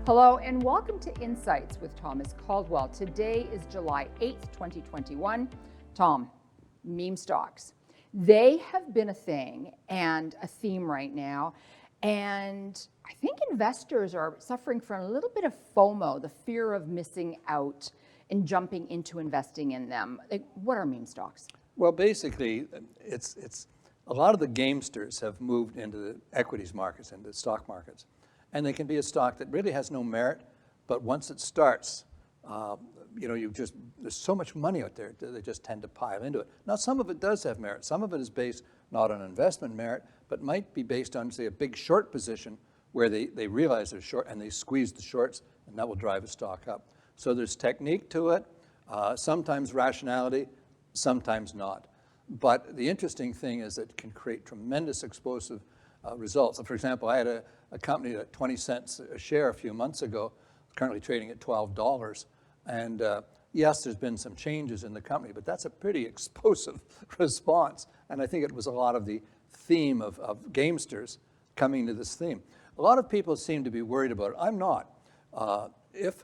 Hello and welcome to Insights with Thomas Caldwell. Today is July 8th, 2021. Tom, meme stocks. They have been a thing and a theme right now. And I think investors are suffering from a little bit of FOMO, the fear of missing out and jumping into investing in them. What are meme stocks? Well, basically, it's a lot of the gamesters have moved into the equities markets, into stock markets. And they can be a stock that really has no merit, but once it starts, there's so much money out there, they just tend to pile into it. Now, some of it does have merit. Some of it is based not on investment merit, but might be based on, say, a big short position where they realize they're short and they squeeze the shorts, and that will drive a stock up. So there's technique to it, sometimes rationality, sometimes not. But the interesting thing is that it can create tremendous explosive results. So for example, I had a company at 20 cents a share a few months ago, currently trading at $12. And yes, there's been some changes in the company, but that's a pretty explosive response. And I think it was a lot of the theme of gamesters coming to this theme. A lot of people seem to be worried about it. I'm not. If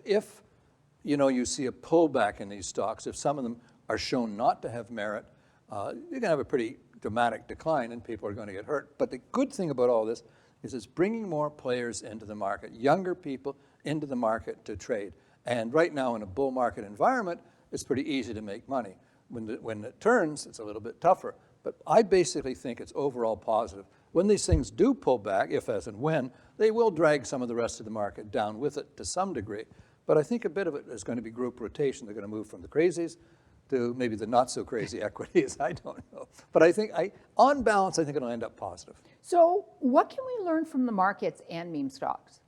you see a pullback in these stocks, if some of them are shown not to have merit, you're going to have a pretty dramatic decline and people are going to get hurt. But the good thing about all this is it's bringing more players into the market, younger people into the market to trade. And right now in a bull market environment, it's pretty easy to make money. When it turns, it's a little bit tougher. But I basically think it's overall positive. When these things do pull back, if as and when, they will drag some of the rest of the market down with it to some degree. But I think a bit of it is going to be group rotation. They're going to move from the crazies to maybe the not so crazy equities. I don't know. But I think, on balance, I think it'll end up positive. So what can we learn from the markets and meme stocks?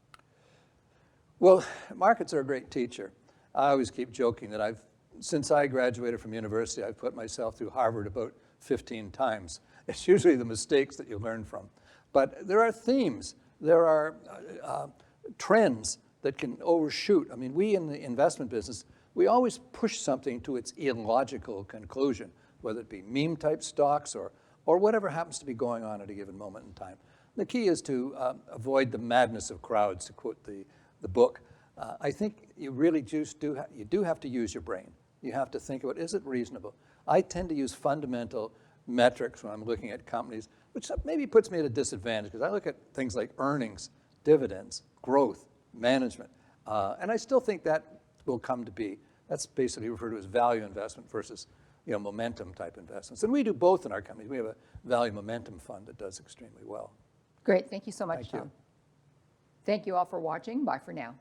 Well, markets are a great teacher. I always keep joking that since I graduated from university, I've put myself through Harvard about 15 times. It's usually the mistakes that you learn from. But there are themes. There are trends that can overshoot. I mean, we in the investment business, we always push something to its illogical conclusion, whether it be meme-type stocks or whatever happens to be going on at a given moment in time. The key is to avoid the madness of crowds, to quote the book. I think you really do have to use your brain. You have to think about, is it reasonable? I tend to use fundamental metrics when I'm looking at companies, which maybe puts me at a disadvantage because I look at things like earnings, dividends, growth, management, and I still think that will come to be. That's basically referred to as value investment versus momentum type investments. And we do both in our company. We have a value momentum fund that does extremely well. Great. Thank you so much, Thank Tom. you. Thank you all for watching. Bye for now.